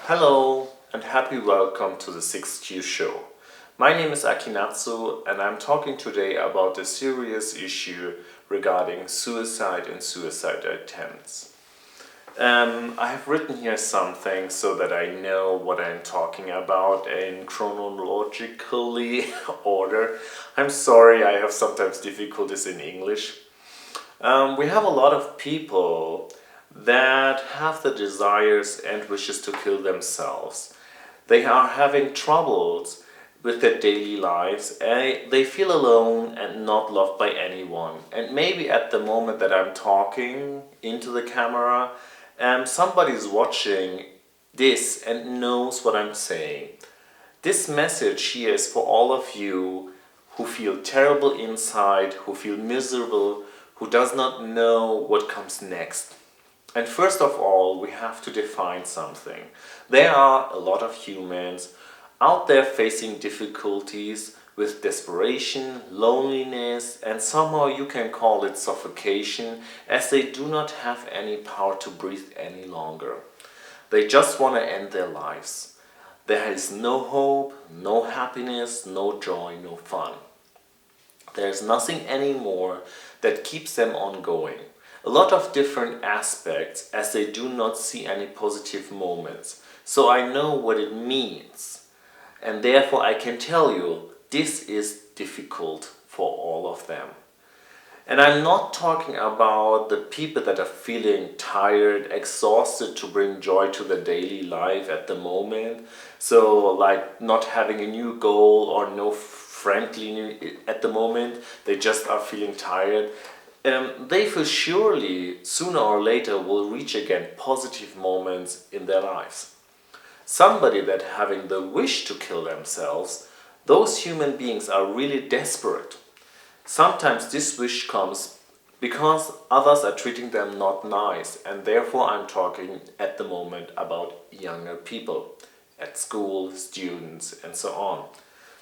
Hello and happy welcome to the Sixthkyu show. My name is Akinatsu and I'm talking today about a serious issue regarding suicide and suicide attempts. I have written here something so that I know what I'm talking about in chronologically order. I'm sorry, I have sometimes difficulties in English. We have a lot of people that have the desires and wishes to kill themselves. They are having troubles with their daily lives and they feel alone and not loved by anyone. And maybe at the moment that I'm talking into the camera, somebody's watching this and knows what I'm saying. This message here is for all of you who feel terrible inside, who feel miserable, who does not know what comes next. And first of all, we have to define something. There are a lot of humans out there facing difficulties with desperation, loneliness, and somehow you can call it suffocation, as they do not have any power to breathe any longer. They just want to end their lives. There is no hope, no happiness, no joy, no fun. There's nothing anymore that keeps them ongoing. A lot of different aspects, as they do not see any positive moments. So I know what it means. And therefore I can tell you, this is difficult for all of them. And I'm not talking about the people that are feeling tired, exhausted to bring joy to their daily life at the moment. So like not having a new goal or no friendly at the moment, they just are feeling tired. They feel surely sooner or later will reach again positive moments in their lives. Somebody that having the wish to kill themselves, those human beings are really desperate. Sometimes this wish comes because others are treating them not nice, and therefore I'm talking at the moment about younger people at school, students, and so on.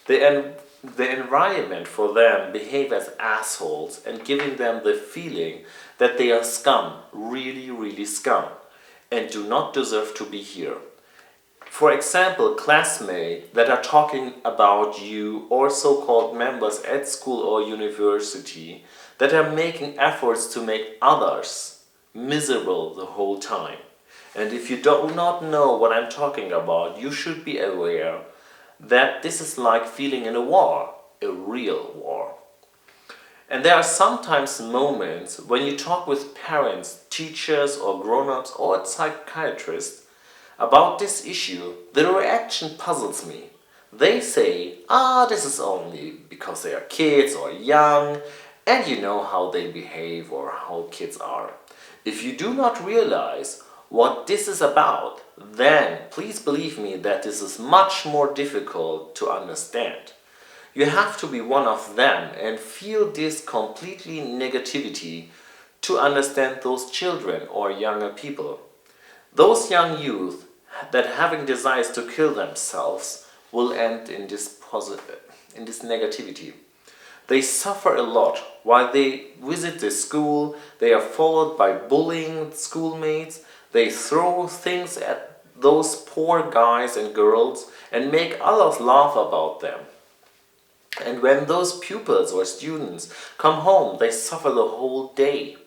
The environment for them behave as assholes and giving them the feeling that they are scum, really, really scum, and do not deserve to be here. For example, classmates that are talking about you or so-called members at school or university that are making efforts to make others miserable the whole time. And if you do not know what I'm talking about, you should be aware that this is like feeling in a war, a real war. And there are sometimes moments when you talk with parents, teachers or grown-ups or psychiatrists about this issue, the reaction puzzles me. They say, this is only because they are kids or young, and you know how they behave or how kids are. If you do not realize what this is about, then please believe me that this is much more difficult to understand. You have to be one of them and feel this completely negativity to understand those children or younger people. Those young youth that having desires to kill themselves will end in this negativity. They suffer a lot while they visit the school. They are followed by bullying schoolmates. They throw things at those poor guys and girls and make others laugh about them. And when those pupils or students come home, they suffer the whole day.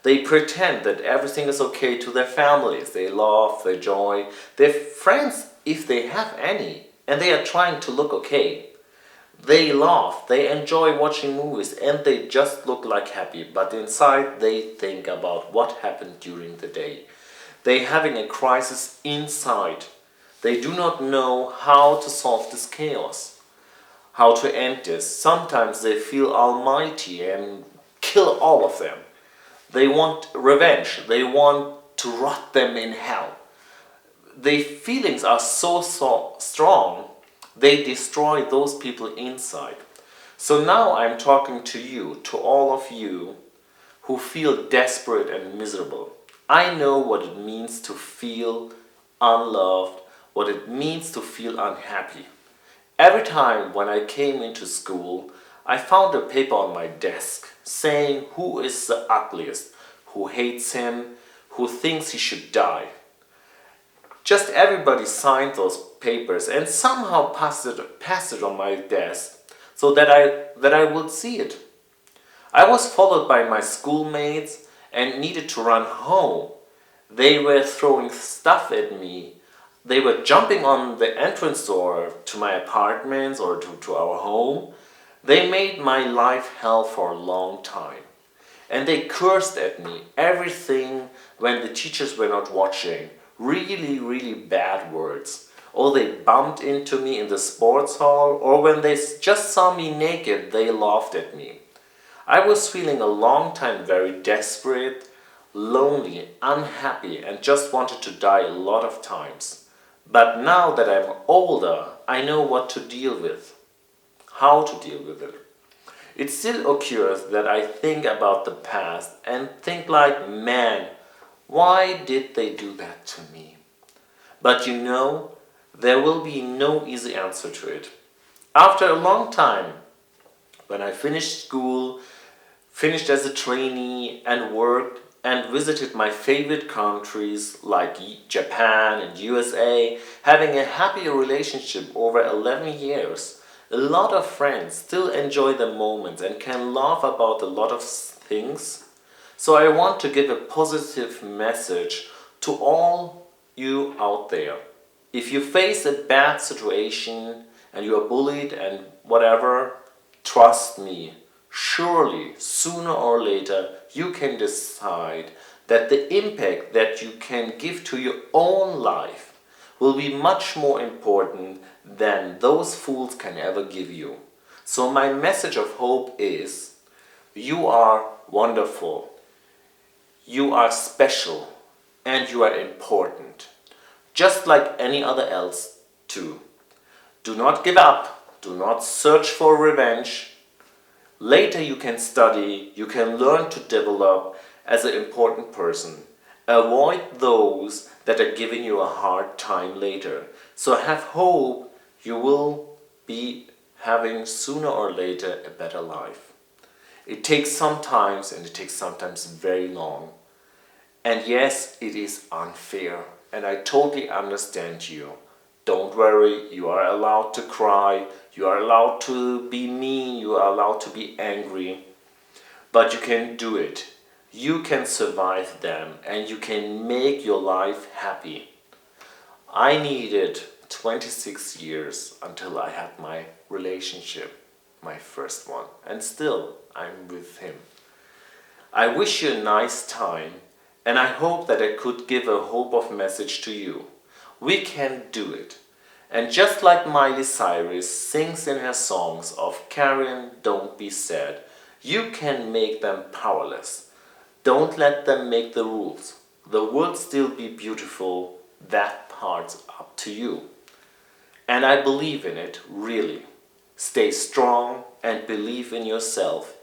They pretend that everything is okay to their families. They laugh, they joy, their friends, if they have any, and they are trying to look okay. They laugh, they enjoy watching movies, and they just look like happy, but inside they think about what happened during the day. They having a crisis inside. They do not know how to solve this chaos, how to end this. Sometimes they feel almighty and kill all of them. They want revenge. They want to rot them in hell. Their feelings are so strong, they destroy those people inside. So now I'm talking to you, to all of you who feel desperate and miserable. I know what it means to feel unloved, what it means to feel unhappy. Every time when I came into school, I found a paper on my desk saying who is the ugliest, who hates him, who thinks he should die. Just everybody signed those papers and somehow passed it on my desk so that I would see it. I was followed by my schoolmates and needed to run home. They were throwing stuff at me. They were jumping on the entrance door to my apartments or to our home. They made my life hell for a long time. And they cursed at me everything when the teachers were not watching. Really, really bad words. Or they bumped into me in the sports hall, or when they just saw me naked, they laughed at me. I was feeling a long time very desperate, lonely, unhappy, and just wanted to die a lot of times. But now that I'm older, I know what to deal with, how to deal with it. It still occurs that I think about the past and think like, man, why did they do that to me? But you know, there will be no easy answer to it. After a long time, when I finished school, finished as a trainee and worked and visited my favorite countries like Japan and USA, having a happy relationship over 11 years, a lot of friends still enjoy the moments and can laugh about a lot of things. So I want to give a positive message to all you out there. If you face a bad situation and you are bullied and whatever, trust me, surely sooner or later you can decide that the impact that you can give to your own life will be much more important than those fools can ever give you. So my message of hope is, you are wonderful, you are special, and you are important, just like any other else too. Do not give up, do not search for revenge. Later you can study, you can learn to develop as an important person. Avoid those that are giving you a hard time later. So have hope you will be having sooner or later a better life. It takes sometimes, and it takes sometimes very long. And yes, it is unfair, and I totally understand you. Don't worry, you are allowed to cry, you are allowed to be mean, you are allowed to be angry, but you can do it. You can survive them and you can make your life happy. I needed 26 years until I had my relationship, my first one, and still I'm with him. I wish you a nice time, and I hope that I could give a hope of message to you. We can do it. And just like Miley Cyrus sings in her songs of Karen, don't be sad, you can make them powerless. Don't let them make the rules. The world still be beautiful, that part's up to you. And I believe in it, really. Stay strong and believe in yourself.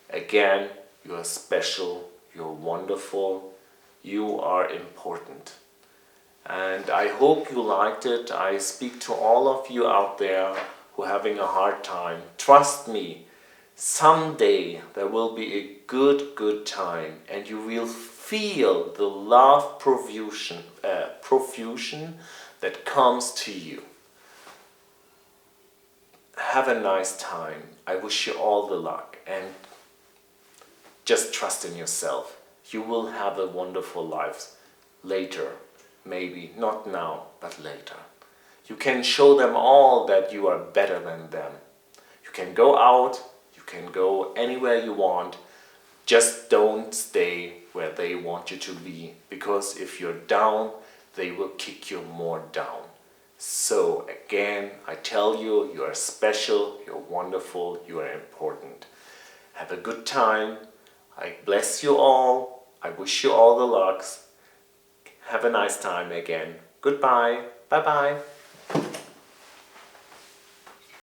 Again, you are special, you're wonderful, you are important. And I hope you liked it. I speak to all of you out there who are having a hard time. Trust me, someday there will be a good time and you will feel the love profusion that comes to you. Have a nice time. I wish you all the luck and just trust in yourself. You will have a wonderful life later. Maybe not now, but later. You can show them all that you are better than them. You can go out, you can go anywhere you want. Just don't stay where they want you to be, because if you're down, they will kick you more down. So again, I tell you, you are special, you're wonderful, you are important. Have a good time. I bless you all. I wish you all the lucks. Have a nice time again. Goodbye. Bye-bye.